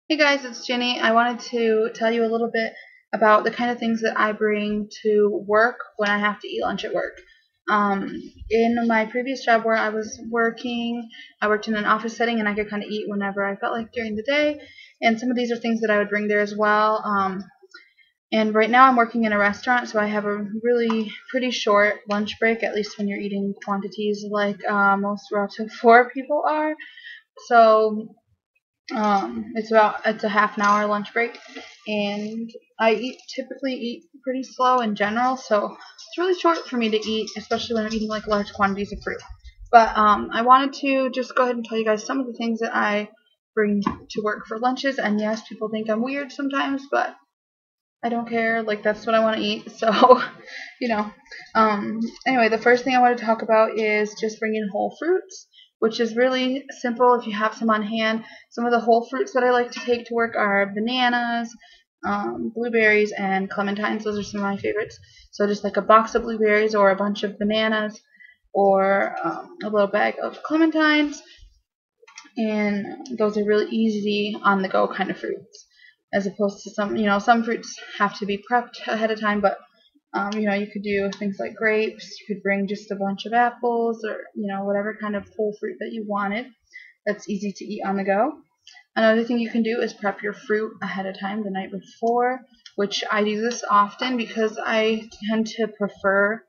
Hey guys, it's Jenny. I wanted to tell you a little bit about the kind of things that I bring to work when I have to eat lunch at work. In my previous job where I was working, I worked in an office setting and I could kind of eat whenever I felt like during the day. And some of these are things that I would bring there as well. And right now I'm working in a restaurant, so I have a really pretty short lunch break, at least when you're eating quantities like most RT4 people are. So it's a half an hour lunch break, and I typically eat pretty slow in general, so it's really short for me to eat, especially when I'm eating like large quantities of fruit. But I wanted to just go ahead and tell you guys some of the things that I bring to work for lunches. And yes, people think I'm weird sometimes, but I don't care. Like, that's what I want to eat, so you know. Anyway, the first thing I want to talk about is just bringing whole fruits, which is really simple if you have some on hand. Some of the whole fruits that I like to take to work are bananas, blueberries, and clementines. Those are some of my favorites. So just like a box of blueberries or a bunch of bananas or a little bag of clementines, and those are really easy on the go kind of fruits, as opposed to some fruits have to be prepped ahead of time, but you could do things like grapes. You could bring just a bunch of apples, or whatever kind of whole fruit that you wanted that's easy to eat on the go. Another thing you can do is prep your fruit ahead of time the night before, which I do this often because I tend to prefer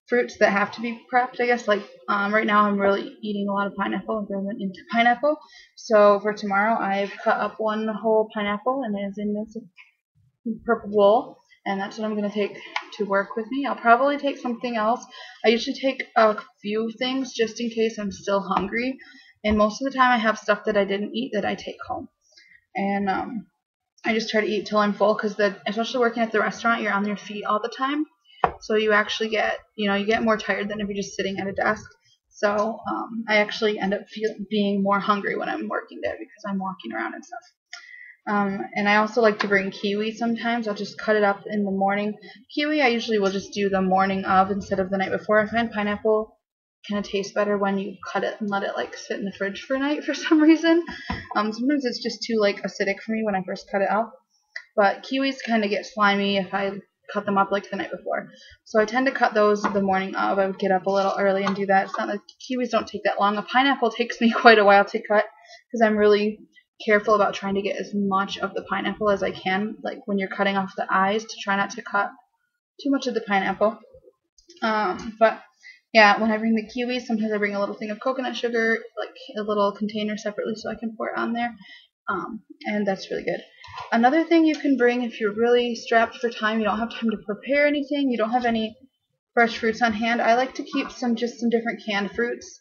fruits that have to be prepped, I guess. Like right now I'm really eating a lot of pineapple and going into pineapple. So for tomorrow I've cut up one whole pineapple and it is in this purple bowl, and that's what I'm going to take to work with me. I'll probably take something else. I usually take a few things just in case I'm still hungry, and most of the time I have stuff that I didn't eat that I take home. And I just try to eat till I'm full, because especially working at the restaurant, you're on your feet all the time. So you actually get, you get more tired than if you're just sitting at a desk. So I actually end up being more hungry when I'm working there because I'm walking around and stuff. And I also like to bring kiwi sometimes. I'll just cut it up in the morning. Kiwi I usually will just do the morning of instead of the night before. I find pineapple kind of tastes better when you cut it and let it like sit in the fridge for a night for some reason. Sometimes it's just too like acidic for me when I first cut it up. But kiwis kind of get slimy if I cut them up like the night before. So I tend to cut those the morning of. I would get up a little early and do that. It's not like kiwis don't take that long. A pineapple takes me quite a while to cut because I'm really careful about trying to get as much of the pineapple as I can, like when you're cutting off the eyes, to try not to cut too much of the pineapple. But yeah, when I bring the kiwis, sometimes I bring a little thing of coconut sugar, like a little container separately so I can pour it on there, and that's really good. Another thing you can bring if you're really strapped for time, you don't have time to prepare anything, you don't have any fresh fruits on hand, I like to keep some different canned fruits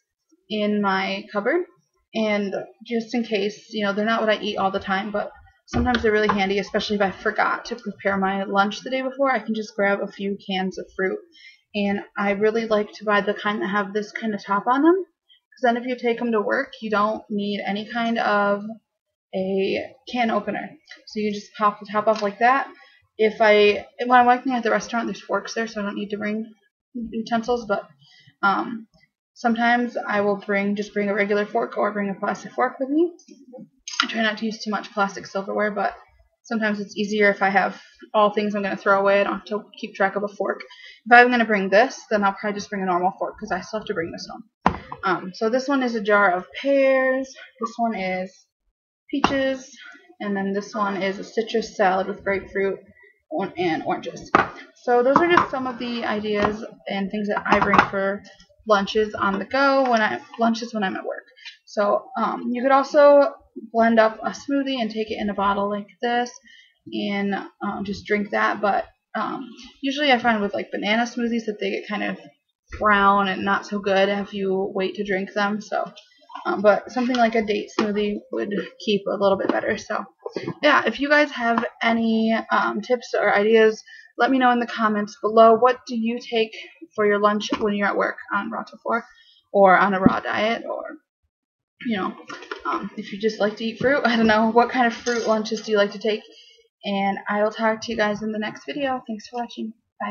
in my cupboard. And just in case, they're not what I eat all the time, but sometimes they're really handy, especially if I forgot to prepare my lunch the day before. I can just grab a few cans of fruit. And I really like to buy the kind that have this kind of top on them, because then if you take them to work, you don't need any kind of a can opener. So you just pop the top off like that. When I'm working at the restaurant, there's forks there, so I don't need to bring utensils, but sometimes I will just bring a regular fork or bring a plastic fork with me. I try not to use too much plastic silverware, but sometimes it's easier if I have all things I'm going to throw away. I don't have to keep track of a fork. If I'm going to bring this, then I'll probably just bring a normal fork because I still have to bring this home. So this one is a jar of pears. This one is peaches. And then this one is a citrus salad with grapefruit and oranges. So those are just some of the ideas and things that I bring for lunches on the go when I'm at work. So you could also blend up a smoothie and take it in a bottle like this and just drink that. But usually I find with like banana smoothies that they get kind of brown and not so good if you wait to drink them. So but something like a date smoothie would keep a little bit better. So yeah, if you guys have any tips or ideas, let me know in the comments below. What do you take for your lunch when you're at work on RT4 or on a raw diet, or if you just like to eat fruit? I don't know, what kind of fruit lunches do you like to take? And I will talk to you guys in the next video. Thanks for watching.